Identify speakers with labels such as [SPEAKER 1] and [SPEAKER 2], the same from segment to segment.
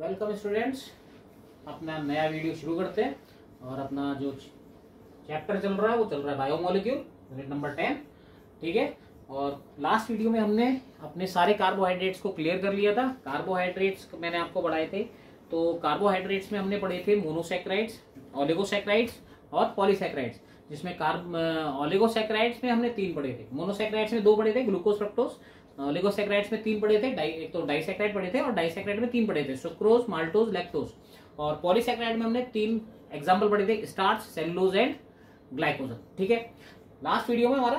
[SPEAKER 1] Welcome students, अपना नया video शुरू करते हैं। और अपना जो चैप्टर चल रहा है वो चल रहा है बायोमोलिक्यूल, यूनिट नंबर 10। ठीक है। और लास्ट वीडियो में हमने अपने सारे कार्बोहाइड्रेट्स को क्लियर कर लिया था। कार्बोहाइड्रेट्स मैंने आपको पढ़ाए थे। तो कार्बोहाइड्रेट्स में हमने पढ़े थे मोनोसैकेराइड्स, ओलिगोसैकेराइड्स और पॉलीसैकेराइड्स, जिसमें ओलिगोसैकेराइड्स में हमने 3 पढ़े थे, मोनोसैकेराइड्स में 2 पढ़े थे, ग्लूकोज फ्रक्टोज। ओलिगोसैकेराइड्स में 3 पढ़े थे, एक तो डाइसैकेराइड पढ़े थे, और डाइसैकेराइड में 3 पढ़े थे, सुक्रोज, माल्टोज, लैक्टोज। और पॉलीसैकेराइड में हमने 3 एग्जाम्पल पढ़े थे, स्टार्च, सेलुलोज एंड ग्लाइकोजन। ठीक है। लास्ट वीडियो में हमारा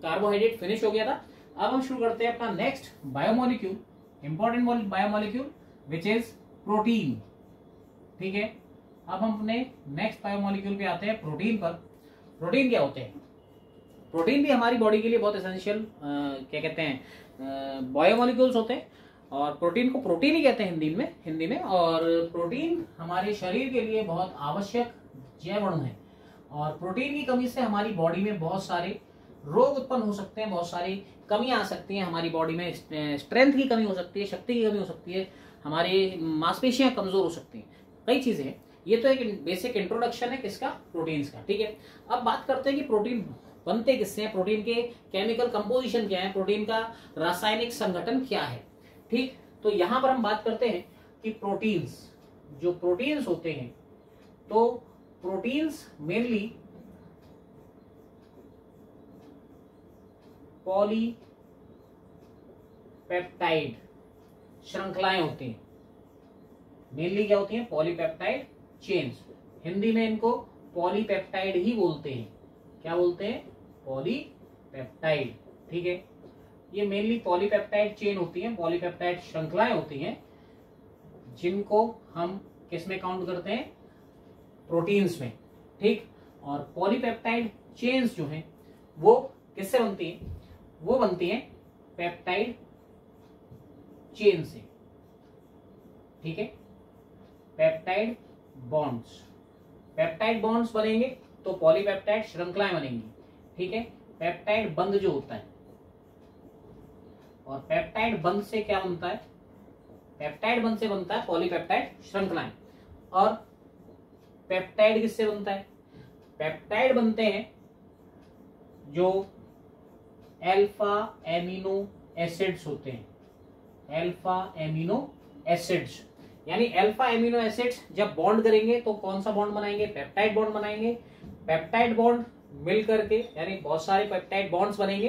[SPEAKER 1] कार्बोहाइड्रेट फिनिश हो गया था। अब हम शुरू करते हैं अपना next biomolecule, important biomolecule which is protein. ठीक है। अब हम अपने नेक्स्ट बायोमोलिक्यूल पे आते हैं, प्रोटीन पर। प्रोटीन क्या होते हैं? प्रोटीन भी हमारी बॉडी के लिए बहुत एसेंशियल क्या कहते हैं बायोमोलिक्यूल्स होते हैं। और प्रोटीन को प्रोटीन ही कहते हैं हिंदी में। और प्रोटीन हमारे शरीर के लिए बहुत आवश्यक जैव अणु है। और प्रोटीन की कमी से हमारी बॉडी में बहुत सारे रोग उत्पन्न हो सकते हैं, बहुत सारी कमियां आ सकती हैं हमारी बॉडी में। स्ट्रेंथ की कमी हो सकती है, शक्ति की कमी हो सकती है, हमारी मांसपेशियां कमजोर हो सकती हैं, कई चीजें हैं। ये तो एक बेसिक इंट्रोडक्शन है किसका? प्रोटीन्स का। ठीक है। अब बात करते हैं कि प्रोटीन बनते किससे हैं, प्रोटीन के केमिकल कंपोजिशन क्या है, प्रोटीन का रासायनिक संगठन क्या है। ठीक। तो यहां पर हम बात करते हैं कि जो प्रोटीन्स होते हैं, तो प्रोटीन्स मेनली पॉलीपेप्टाइड श्रृंखलाएं होती हैं। मेनली क्या होती हैं? Polypeptide chains. हिंदी में इनको पॉलीपेप्टाइड ही बोलते हैं। क्या बोलते हैं? पॉलीपेप्टाइड। ठीक है। ये मेनली पॉलीपेप्टाइड चेन होती है, पॉलीपेप्टाइड श्रृंखलाएं होती हैं, जिनको हम किस में काउंट करते हैं? प्रोटीन्स में। ठीक। और पॉलीपेप्टाइड चेन्स जो हैं वो किससे बनती हैं? वो बनती हैं पेप्टाइड चेन से। ठीक है। पेप्टाइड बॉन्ड्स बनेंगे तो पॉलीपेप्टाइड श्रृंखलाएं बनेंगी। ठीक है। पेप्टाइड बंध जो होता है, और पेप्टाइड बंध से क्या बनता है? पेप्टाइड बंध से बनता है पॉलीपेप्टाइड श्रृंखलाएं। और पेप्टाइड किससे बनता है? पेप्टाइड बनते हैं जो अल्फा एमिनो एसिड्स होते हैं। अल्फा एमिनो एसिड्स, यानी अल्फा एमिनो एसिड्स जब बॉन्ड करेंगे तो कौन सा बॉन्ड बनाएंगे? पेप्टाइड बॉन्ड बनाएंगे। पेप्टाइड बॉन्ड मिल करके, यानी बहुत सारे पेप्टाइड बॉन्ड्स बनेंगे।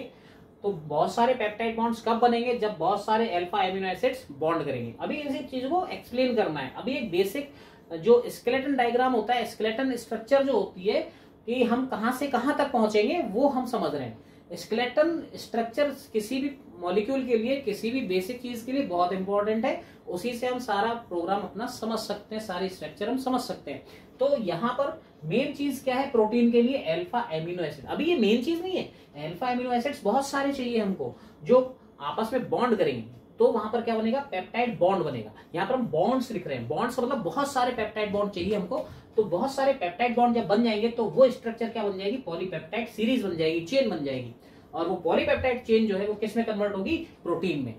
[SPEAKER 1] तो बहुत सारे पेप्टाइड बॉन्ड्स कब बनेंगे? जब बहुत सारे अल्फा एमिनो एसिड्स बॉन्ड करेंगे। अभी इसी चीज को एक्सप्लेन करना है। अभी एक बेसिक जो स्केलेटन डायग्राम होता है, स्केलेटन स्ट्रक्चर जो होती है कि हम कहां से कहां तक पहुंचेंगे, वो हम समझ रहे हैं। स्केलेटन स्ट्रक्चर किसी भी मॉलिक्यूल के लिए, किसी भी बेसिक चीज के लिए बहुत इंपॉर्टेंट है। उसी से हम सारा प्रोग्राम अपना समझ सकते हैं, सारी स्ट्रक्चर हम समझ सकते हैं। तो यहाँ पर मेन चीज क्या है प्रोटीन के लिए? Alpha amino acid. अभी ये मेन चीज नहीं है, अल्फा एमिनो एसिड्स बहुत सारे चाहिए हमको जो आपस में बॉन्ड करेंगे। तो वहां पर क्या बनेगा? पेप्टाइड बॉन्ड बनेगा। यहाँ पर हम बॉन्ड्स लिख रहे हैं, बॉन्ड्स मतलब बहुत सारे पेप्टाइड बॉन्ड चाहिए हमको। तो बहुत सारे पेप्टाइड बॉन्ड जब बन जाएंगे तो वो स्ट्रक्चर क्या बन जाएगी? पॉलीपेप्टाइड सीरीज बन जाएगी, चेन बन जाएगी। और वो पॉलीपेप्टाइड चेन जो है वो किस में कन्वर्ट होगी? प्रोटीन में।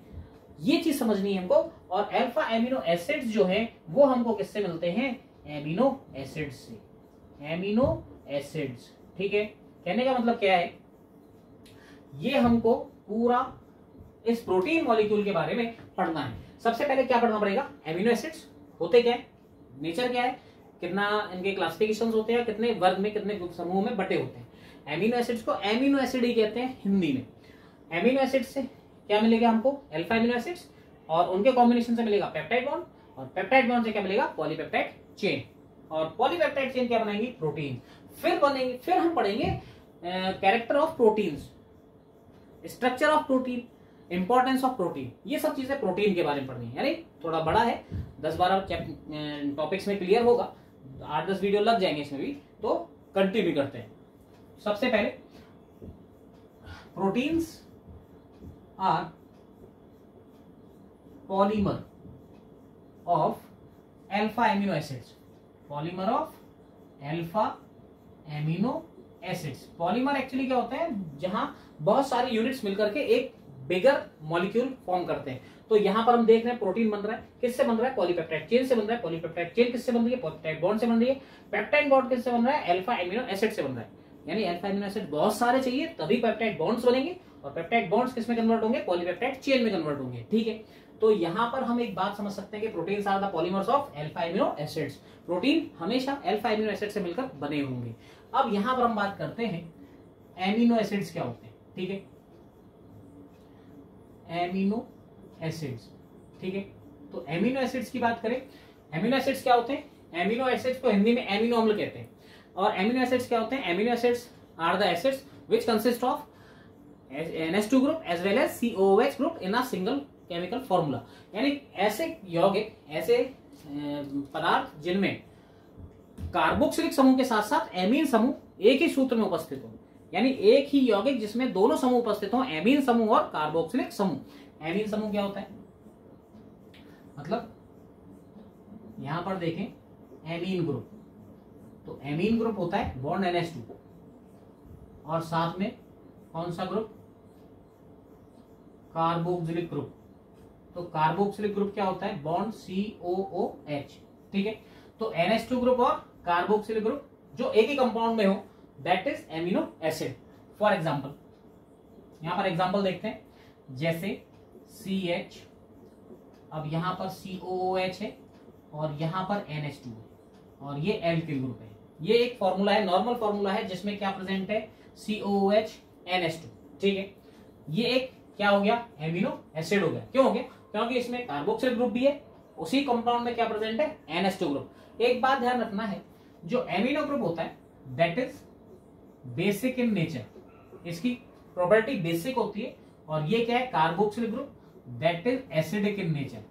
[SPEAKER 1] ये चीज समझनी है हमको। और अल्फा एमिनो एसिड्स जो है वो हमको किससे मिलते हैं? एमिनो एसिड्स से। Amino acids. ठीक है। कहने का मतलब क्या है? ये हमको पूरा इस प्रोटीन मॉलिक्यूल के बारे में पढ़ना है। सबसे पहले क्या पढ़ना पड़ेगा? एमिनो एसिड्स होते क्या है, नेचर क्या है, कितना इनके क्लासिफिकेशंस होते हैं, कितने वर्ग में, कितने समूह में बटे होते हैं। एमिनो एसिड्स को एमिनो एसिड ही कहते हैं हिंदी में। एमिनो एसिड से क्या मिलेगा हमको? Alpha amino acids. और उनके कॉम्बिनेशन से मिलेगा पेप्टाइड बॉन्ड, और पेप्टाइड बॉन्ड से क्या मिलेगा? Polypeptide chain. और पॉलीपेप्टाइड चेन क्या बनाएंगी? प्रोटीन। फिर हम पढ़ेंगे character of proteins, structure of protein, importance of protein. ये सब चीजें प्रोटीन के बारे में पढ़नी है। यानी थोड़ा बड़ा है, 10-12 टॉपिक्स में क्लियर होगा, 8-10 वीडियो लग जाएंगे इसमें भी। तो कंटिन्यू करते हैं। सबसे पहले proteins are polymer of alpha amino acids. Polymer of alpha amino acids. Polymer actually क्या होता है? जहां बहुत सारे यूनिट्स मिलकर के एक बिगर मॉलिक्यूल फॉर्म करते हैं। तो यहाँ पर हम देख रहे हैं प्रोटीन बन रहा है, किससे बन रहा है, पॉलीपेप्टाइड चेन से बन रहा है। पॉलीपेप्टाइड चेन किससे बन रही है, पेप्टाइड बॉन्ड से बन रही है। पेप्टाइड बॉन्ड किससे बन रहा है, अल्फा एमिनो एसिड से बन रहा है। यानी अल्फा एमिनो एसिड बहुत सारे चाहिए तभी पेप्टाइड बॉन्ड्स बनेंगे, और पेप्टाइड बॉन्ड्स किस में कन्वर्ट होंगे, पॉलीपेप्टाइड चेन में कन्वर्ट होंगे। ठीक है, तो यहाँ पर हम एक बात समझ सकते हैं कि proteins are the polymers of alpha amino acids. Protein हमेशा अल्फा एमिनो एसिड से मिलकर बने होंगे। अब यहाँ पर हम बात करते हैं एमिनो एसिड्स क्या होते हैं। ठीक है, एमिनो एसिड्स। ठीक है, तो एमिनो एसिड्स की बात करें, एमिनो एसिड्स क्या होते हैं, एमिनो एसिड्स को हिंदी में एमिनो अम्ल कहते हैं। और एमिनो एसिड्स क्या होते हैं, amino acids are the acids which consist of NH2 group as well as COOH group in a single chemical formula. यानी ऐसे यौगिक, ऐसे पदार्थ जिनमें कार्बोक्सिलिक समूह के साथ साथ एमीन समूह एक ही सूत्र में उपस्थित हो। यानी एक ही यौगिक जिसमें दोनों समूह उपस्थित हो, एमीन समूह और कार्बोक्सिलिक समूह। एमीन समूह क्या होता है, मतलब यहां पर देखें एमीन ग्रुप, तो एमीन ग्रुप होता है बॉन्ड NH2 और साथ में कौन सा ग्रुप, कार्बोक्सिलिक ग्रुप। तो कार्बोक्सिलिक ग्रुप क्या होता है, बॉन्ड COOH। ठीक है, तो NH2 ग्रुप और कार्बोक्सिलिक ग्रुप जो एक ही कंपाउंड में हो, that is amino acid. For example, यहां पर एग्जांपल देखते हैं, जैसे CH, अब यहां पर COOH है और यहां पर NH2 है और ये एल्किल ग्रुप है। ये एक फॉर्मूला है, नॉर्मल फॉर्मूला है, जिसमें क्या प्रेजेंट है, COOH NH2। ठीक है, ये एक क्या हो गया, एमिनो एसिड हो गया। क्यों हो गया, क्योंकि इसमें कार्बोक्सिल ग्रुप भी है, उसी कंपाउंड में क्या प्रेजेंट है, NH2 ग्रुप। एक बात ध्यान रखना है, जो एमिनो ग्रुप होता है that is basic in nature, इसकी प्रॉपर्टी बेसिक होती है। और ये क्या है, carboxyl group that is acidic in nature.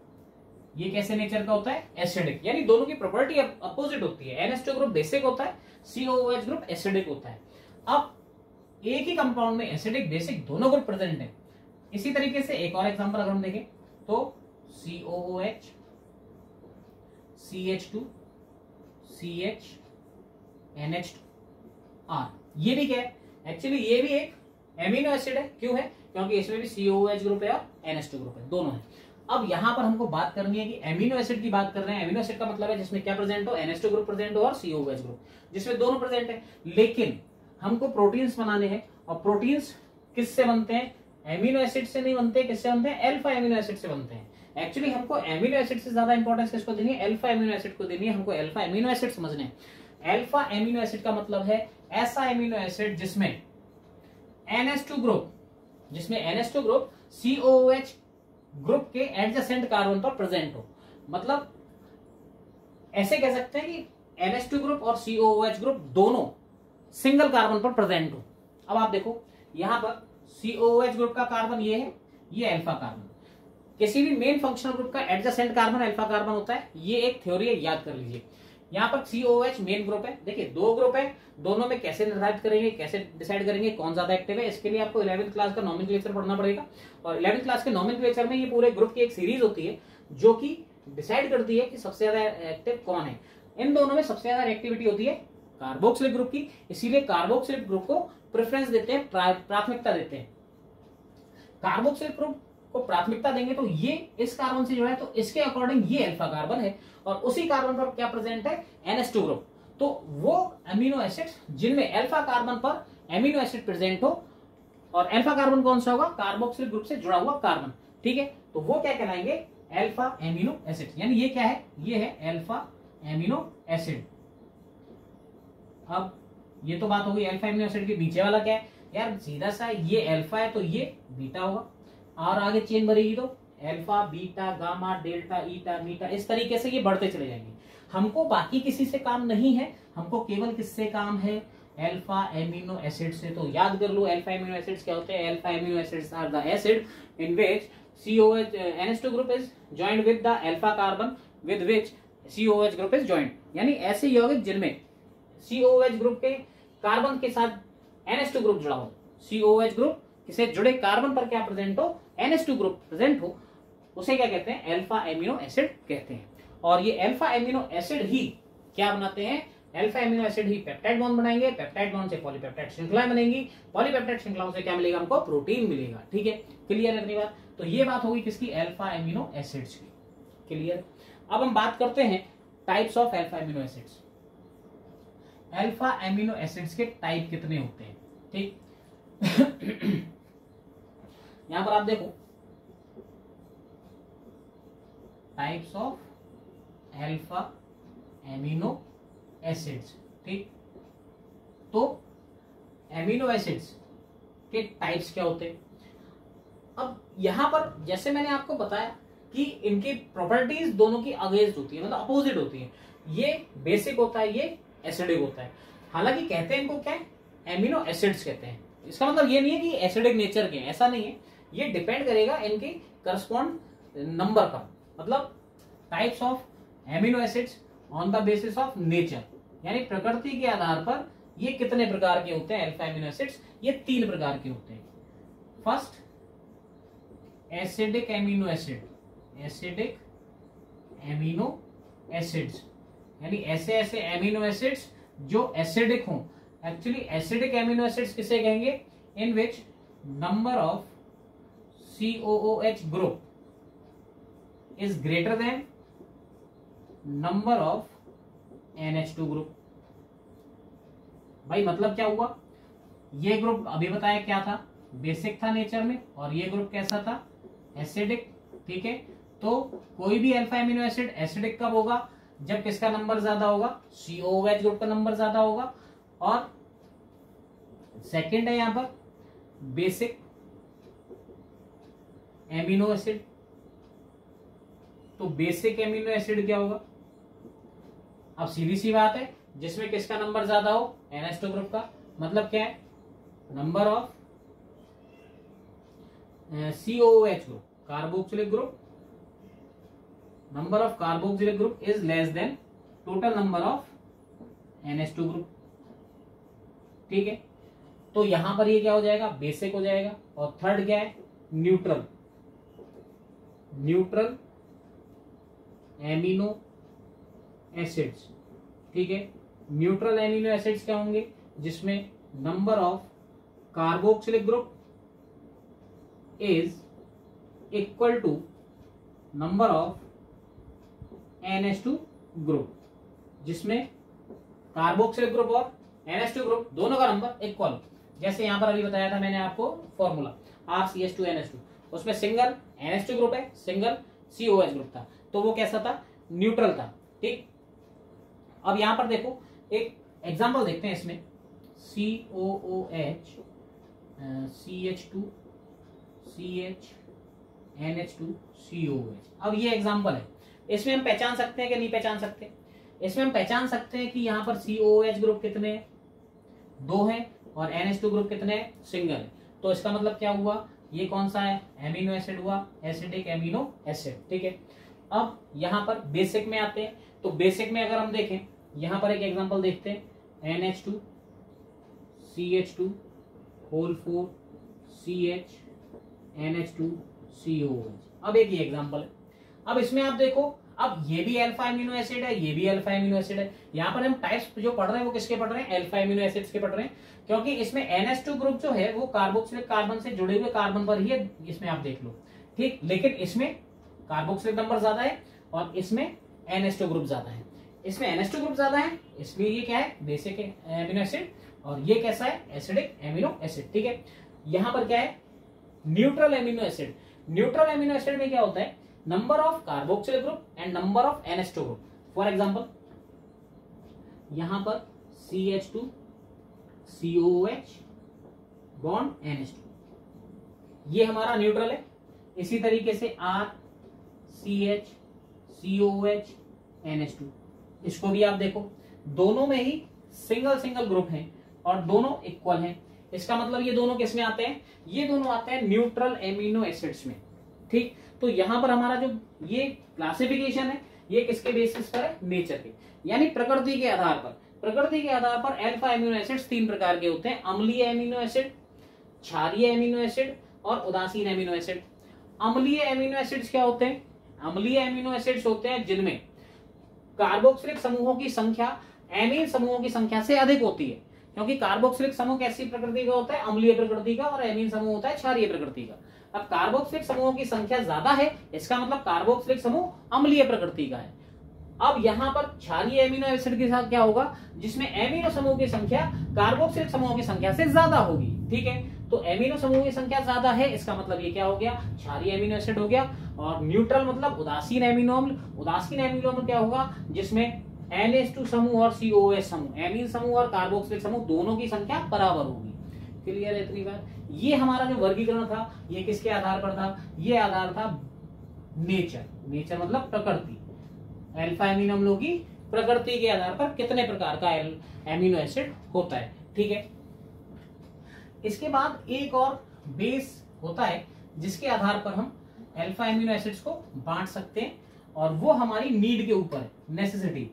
[SPEAKER 1] ये कैसे नेचर का होता है, एसिडिक। यानी दोनों की प्रॉपर्टी अपोजिट होती है। NH2 ग्रुप बेसिक होता है, COOH ग्रुप एसिडिक होता है। अब एक ही कंपाउंड में एसिडिक बेसिक दोनों ग्रुप प्रेजेंट है। इसी तरीके से एक और एग्जांपल अगर हम देखें तो COOH, CH2, CH, NH2R, ये भी क्या है, एक्चुअली ये भी एक एमिनो एसिड है। क्यों है, क्योंकि इसमें भी COOH ग्रुप है और NH2 ग्रुप है, दोनों है। अब यहां पर हमको बात करनी है कि एमिनो एसिड की बात कर रहे हैं। एमिनो एसिड का मतलब है जिसमें क्या प्रेजेंट हो, NH2 ग्रुप प्रेजेंट हो और COOH ग्रुप, जिसमें दोनों प्रेजेंट है। लेकिन हमको प्रोटीन्स बनाने हैं, और प्रोटीन्स किससे बनते हैं, एमिनो एसिड से नहीं बनते, किससे बनते हैं, अल्फा एमिनो एसिड से बनते हैं। एक्चुअली हमको एमिनो एसिड से ज्यादा इंपॉर्टेंस किसको देनी है, अल्फा एमिनो एसिड को देनी है। हमको अल्फा एमिनो एसिड समझने हैं। अल्फा एमिनो एसिड का मतलब है ऐसा एमिनो एसिड जिसमें NH2 ग्रुप, COOH ग्रुप के एडजेसेंट कार्बन पर प्रेजेंट हो। मतलब ऐसे कह सकते हैं कि NH2 ग्रुप और COOH ग्रुप दोनों सिंगल कार्बन पर प्रेजेंट हो। अब आप देखो यहां पर COOH ग्रुप का कार्बन ये है, ये अल्फा कार्बन। किसी भी मेन फंक्शनल ग्रुप का एडजेसेंट कार्बन अल्फा कार्बन होता है। ये एक थ्योरी है, याद कर लीजिए। यहाँ पर COOH मेन ग्रुप है। देखिए दो ग्रुप है, दोनों में कैसे निर्धारित करेंगे, कैसे डिसाइड करेंगे कौन ज्यादा एक्टिव है, इसके लिए आपको 11th क्लास का नॉमेनक्लेचर पढ़ना पड़ेगा। और 11th क्लास के नॉमेनक्लेचर में ये पूरे ग्रुप की एक सीरीज होती है जो कि डिसाइड करती है कि सबसे ज्यादा एक्टिव कौन है। इन दोनों में सबसे ज्यादा एक्टिविटी होती है कार्बोक्सिलिक ग्रुप की, इसीलिए कार्बोक्सिलिक ग्रुप को प्रेफरेंस देते हैं, प्राथमिकता देते हैं। कार्बोक्सिलिक ग्रुप को प्राथमिकता देंगे तो ये इस कार्बन से जुड़ा है, तो इसके अकॉर्डिंग ये अल्फा कार्बन है, और उसी कार्बन पर क्या प्रेजेंट है, NH2 ग्रुप। तो वो अमीनो एसिड्स जिनमें अल्फा कार्बन पर एमिनो एसिड प्रेजेंट हो, और अल्फा कार्बन कौन सा होगा, कार्बोक्सिलिक ग्रुप से जुड़ा हुआ कार्बन। ठीक है, तो वो क्या कहलाएंगे, अल्फा एमिनो एसिड। यानी ये क्या है, ये है अल्फा एमिनो एसिड। अब ये तो बात हो गई अल्फा एमिनो एसिड के। नीचे वाला क्या है यार, सीधा सा ये अल्फा है तो ये बीटा होगा, और आगे चेन बढ़ेगी तो अल्फा, बीटा, गामा, डेल्टा, ईटा, मीटा, इस तरीके से ये बढ़ते चले जाएंगे। हमको बाकी किसी से काम नहीं है, हमको केवल किससे काम है, अल्फा एमिनो एसिड से। तो याद कर लो अल्फा एमिनो एसिड्स क्या होते हैं। Alpha amino acids are the acid in which COOH NH2 group is joined with the alpha carbon with which COOH group is joined. यानी ऐसे यौगिक जिनमें COOH ग्रुप के कार्बन के साथ NH2 ग्रुप जुड़ा हो, COOH ग्रुप किसे जुड़े कार्बन पर क्या प्रेजेंट हो, NH2 ग्रुप प्रेजेंट हो, उसे क्या कहते हैं, अल्फा एमिनो एसिड कहते हैं। और ये अल्फा एमिनो एसिड ही क्या बनाते हैं, अल्फा एमिनो एसिड ही पेप्टाइड बॉन्ड बनाएंगे, पेप्टाइड बॉन्ड से पॉलीपेप्टाइड श्रृंखलाएं बनेंगी, पॉलीपेप्टाइड श्रृंखलाओं से क्या मिलेगा, हमको प्रोटीन मिलेगा। ठीक है, क्लियर है इतनी बात। तो ये बात होगी किसकी, अल्फा एमिनो एसिड्स की। क्लियर। अब हम बात करते हैं types of alpha amino acids. Alpha amino acids के टाइप कितने होते हैं, ठीक। यहां पर आप देखो types of alpha amino acids, ठीक। तो एमिनो एसिड्स के टाइप्स क्या होते हैं। अब यहां पर जैसे मैंने आपको बताया कि इनकी प्रॉपर्टीज दोनों की अगेंस्ट होती है, मतलब अपोजिट होती है। ये बेसिक होता है, ये एसिडिक होता है। हालांकि कहते हैं इनको क्या है, एमिनो एसिड्स कहते हैं। इसका मतलब ये नहीं है कि एसिडिक नेचर के हैं, ऐसा नहीं है। ये डिपेंड करेगा इनके करस्पॉन्ड नंबर का, मतलब types of amino acids on the basis of nature, यानी प्रकृति के आधार पर ये कितने प्रकार के होते हैं अल्फा एमिनो एसिड्स। ये 3 प्रकार के होते हैं। First acidic amino acid, acidic amino acids, यानी ऐसे ऐसे एमिनो एसिड्स जो एसिडिक हों। एक्चुअली एसिडिक एमिनो एसिड्स किसे कहेंगे, in which number of COOH group is greater than number of NH2 group. भाई मतलब क्या हुआ, ये ग्रुप अभी बताया क्या था, बेसिक था नेचर में, और ये ग्रुप कैसा था, एसिडिक, ठीक है। तो कोई भी अल्फा एमिनो एसिड एसिडिक कब होगा, जब किसका नंबर ज्यादा होगा, COOH ग्रुप का नंबर ज्यादा होगा। और सेकंड है यहां पर बेसिक एमिनो एसिड। तो बेसिक एमिनो एसिड क्या होगा, अब सीधी सी बात है, जिसमें किसका नंबर ज्यादा हो, NH2 ग्रुप का। मतलब क्या है, number of COOH group, carboxylic group, number of carboxylic group is less than total number of NH2 group, ठीक है। तो यहां पर ये क्या हो जाएगा, बेसिक हो जाएगा। और थर्ड क्या है, न्यूट्रल, न्यूट्रल एमिनो एसिड्स, ठीक है। न्यूट्रल एमिनो एसिड्स क्या होंगे, जिसमें number of carboxylic group is equal to number of NH2 group, जिसमें कार्बोक्सिलिक ग्रुप और NH2 ग्रुप दोनों का नंबर इक्वल हो। जैसे यहां पर अभी बताया था मैंने आपको फॉर्मूला RCH2NH2, उसमें सिंगल NH2 ग्रुप है, सिंगल COOH ग्रुप था, तो वो कैसा था, न्यूट्रल था, ठीक। अब यहां पर देखो एक एग्जांपल देखते हैं इसमें, COOH CH2 CH NH2 COOH। अब ये एग्जांपल है, इसमें हम पहचान सकते हैं कि नहीं पहचान सकते। इसमें हम पहचान सकते हैं कि यहाँ पर COOH ग्रुप कितने हैं, 2 हैं, और NH2 ग्रुप कितने हैं, सिंगल है। तो इसका मतलब क्या हुआ, ये कौन सा है, एमिनो एसिड हुआ, एसिडिक एमिनो एसिड, ठीक है। अब यहाँ पर बेसिक में आते हैं, तो बेसिक में अगर हम देखें, यहाँ पर एक एग्जांपल देखते हैं, NH2 CH2 whole 4 CH NH2 COOH। अब एक ही एग्जांपल है। अब इसमें आप देखो, अब ये भी अल्फा एमिनो एसिड है, ये भी अल्फा एमिनो एसिड है। यहाँ पर हम टाइप्स जो पढ़ रहे हैं वो किसके पढ़ रहे हैं, अल्फा एमिनो एसिड्स के पढ़ रहे हैं, क्योंकि इसमें NH2 ग्रुप जो है वो कार्बोक्सिलिक कार्बन से जुड़े हुए कार्बन पर ही है, इसमें आप देख लो, ठीक। लेकिन इसमें कार्बोक्सिलिक नंबर ज्यादा है और इसमें NH2 ग्रुप ज्यादा है। इसमें NH2 ग्रुप ज्यादा है, इसलिए ये क्या है, बेसिक एमिनो एसिड, और ये कैसा है, एसिडिक एमिनो एसिड, ठीक है। यहाँ पर क्या है, neutral amino acid. Neutral amino acid में क्या होता है, number of carboxylic group and number of NH2 group. For example यहां पर CH2 COOH बॉन्ड NH2, ये हमारा न्यूट्रल है। इसी तरीके से R CH COOH NH2, इसको भी आप देखो, दोनों में ही सिंगल सिंगल ग्रुप हैं और दोनों इक्वल हैं। इसका मतलब ये दोनों किस में आते हैं, ये दोनों आते हैं न्यूट्रल एमिनो एसिड्स में, ठीक। तो यहां पर हमारा जो ये क्लासिफिकेशन है, ये किसके बेसिस पर है, नेचर के, यानी प्रकृति के आधार पर। प्रकृति के आधार पर अल्फा एमिनो एसिड्स 3 प्रकार के होते हैं, अम्लीय एमिनो एसिड, क्षारीय एमिनो एसिड और उदासीन एमिनो एसिड। अम्लीय एमिनो एसिड्स क्या होते हैं, अम्लीय एमिनो एसिड्स होते हैं जिनमें कार्बोक्सिलिक समूहों की संख्या एमीन समूहों की संख्या से अधिक होती है, क्योंकि कार्बोक्सिलिक समूह कैसी प्रकृति का होता है, अम्लीय प्रकृति का, और एमीन समूह होता है क्षारीय प्रकृति का। अब कार्बोक्सिलिक समूहों की संख्या ज्यादा है, इसका मतलब कार्बोक्सिलिक समूह अम्लीय प्रकृति का है। अब यहाँ पर क्षारीय एमिनो एसिड के साथ क्या होगा, जिसमें एमिनो समूह की संख्या कार्बोक्सिलिक समूहों की संख्या से ज्यादा होगी। ठीक है, तो एमिनो समूह की संख्या ज्यादा है, इसका मतलब ये क्या हो गया, क्षारीय एमिनो एसिड हो गया। और न्यूट्रल मतलब उदासीन एमिनो अम्ल। उदासीन एमिनो अम्ल क्या होगा, जिसमें NH2 समूह और COOH समूह, एमीन समूह और कार्बोक्सिलिक समूह दोनों की संख्या बराबर होगी। क्लियर है इतनी बात। ये हमारा जो वर्गीकरण था ये किसके आधार पर था, ये आधार था नेचर। नेचर मतलब प्रकृति, अल्फा एमिनो अम्लों की प्रकृति के आधार पर कितने प्रकार का एमिनो एसिड होता है। ठीक है, इसके बाद एक और बेस होता है जिसके आधार पर हम अल्फा एमिनो एसिड्स को बांट सकते हैं, और वो हमारी नीड के ऊपर है, नेसेसिटी।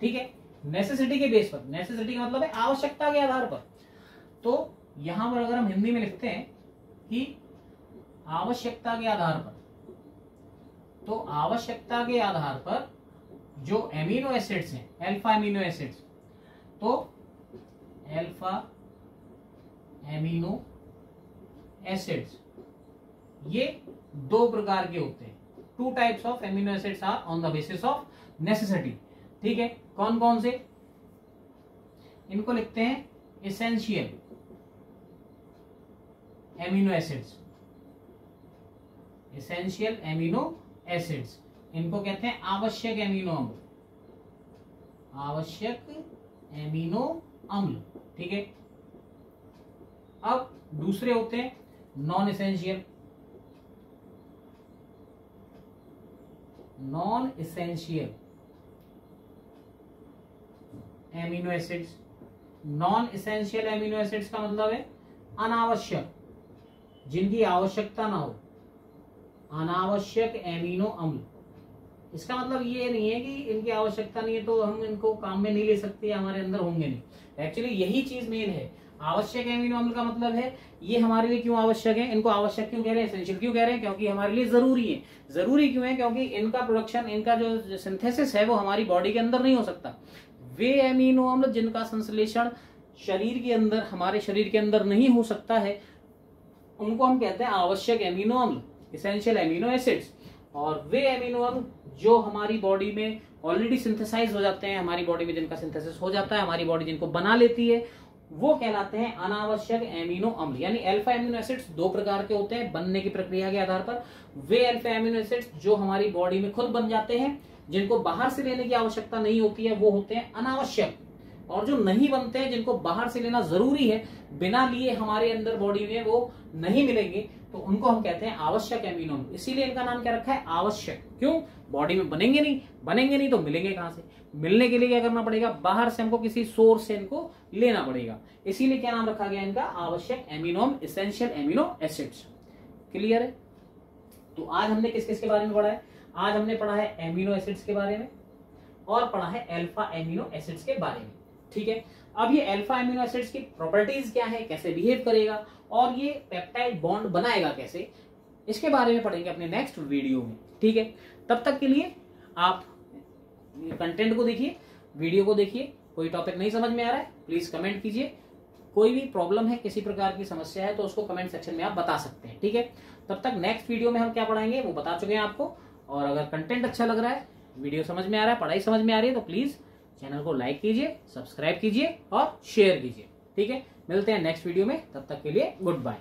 [SPEAKER 1] ठीक है, नेसेसिटी के बेस पर, नेसेसिटी का मतलब है आवश्यकता के आधार पर। तो यहां पर अगर हम हिंदी में लिखते हैं कि आवश्यकता के आधार पर, तो आवश्यकता के आधार पर जो एमिनो एसिड्स हैं, अल्फा एमिनो एसिड्स, तो अल्फा एमिनो एसिड्स ये दो प्रकार के होते हैं। 2 types of amino acids are on the basis of necessity. ठीक है, कौन कौन से, इनको लिखते हैं essential amino acids. Essential amino acids, इनको कहते हैं आवश्यक एमिनो अम्ल, आवश्यक एमिनो अम्ल। ठीक है, अब दूसरे होते हैं non essential, non essential amino acids. Non essential amino acids का मतलब है अनावश्यक, जिनकी आवश्यकता ना हो, अनावश्यक एमिनो अम्ल। इसका मतलब ये नहीं है कि इनकी आवश्यकता नहीं है तो हम इनको काम में नहीं ले सकते या हमारे अंदर होंगे नहीं। एक्चुअली यही चीज मेन है। आवश्यक एमिनो अम्ल का मतलब है ये हमारे लिए क्यों आवश्यक है, इनको आवश्यक क्यों कह रहे हैं, एसेंशियल क्यों कह रहे हैं, क्योंकि हमारे लिए जरूरी है। जरूरी क्यों है, क्योंकि इनका प्रोडक्शन, इनका जो सिंथेसिस है वो हमारी बॉडी के अंदर नहीं हो सकता। वे एमिनो अम्ल जिनका संश्लेषण शरीर के अंदर, हमारे शरीर के अंदर नहीं हो सकता है, उनको हम कहते हैं आवश्यक एमिनो अम्ल, एसेंशियल एमिनो एसिड्स। और वे एमिनो अम्ल जो हमारी बॉडी में ऑलरेडी सिंथेसाइज हो जाते हैं, हमारी बॉडी में जिनका सिंथेसिस हो जाता है, हमारी बॉडी जिनको बना लेती है, वो कहलाते हैं अनावश्यक एमिनो अम्ल। यानी अल्फा एमिनो एसिड्स दो प्रकार के होते हैं बनने की प्रक्रिया के आधार पर। वे अल्फा एमिनो एसिड्स जो हमारी बॉडी में खुद बन जाते हैं, जिनको बाहर से लेने की आवश्यकता नहीं होती है, वो होते हैं अनावश्यक। और जो नहीं बनते हैं, जिनको बाहर से लेना जरूरी है, बिना लिए हमारे अंदर बॉडी में वो नहीं मिलेंगे, तो उनको हम कहते हैं आवश्यक एमिनो अम्ल। इसीलिए इनका नाम क्या रखा है, आवश्यक। क्यों, बॉडी में बनेंगे नहीं तो मिलेंगे कहां से, मिलने के लिए क्या करना पड़ेगा, बाहर से हमको किसी सोर्स से इनको लेना पड़ेगा। इसीलिए क्या नाम रखा गया इनका, आवश्यक एमिनो अम्ल, एसेंशियल एमिनो एसिड्स। क्लियर है। तो आज हमने किस किस के बारे में पढ़ा है, आज हमने पढ़ा है एमिनो एसिड्स के बारे में और पढ़ा है अल्फा एमिनो एसिड्स के बारे में। ठीक है, अब ये अल्फा एमिनो एसिड्स की प्रॉपर्टीज क्या है, कैसे बिहेव करेगा और ये पेप्टाइड बॉन्ड बनाएगा कैसे, इसके बारे में पढ़ेंगे अपने नेक्स्ट वीडियो में। ठीक है, तब तक के लिए आप कंटेंट को देखिए, वीडियो को देखिए। कोई टॉपिक नहीं समझ में आ रहा है प्लीज कमेंट कीजिए। कोई भी प्रॉब्लम है, किसी प्रकार की समस्या है तो उसको कमेंट सेक्शन में आप बता सकते हैं। ठीक है, तब तक नेक्स्ट वीडियो में हम क्या पढ़ाएंगे वो बता चुके हैं आपको। और अगर कंटेंट अच्छा लग रहा है, वीडियो समझ में आ रहा है, पढ़ाई समझ में आ रही है, तो प्लीज चैनल को लाइक कीजिए, सब्सक्राइब कीजिए और शेयर कीजिए। ठीक है, मिलते हैं नेक्स्ट वीडियो में, तब तक के लिए गुड बाय।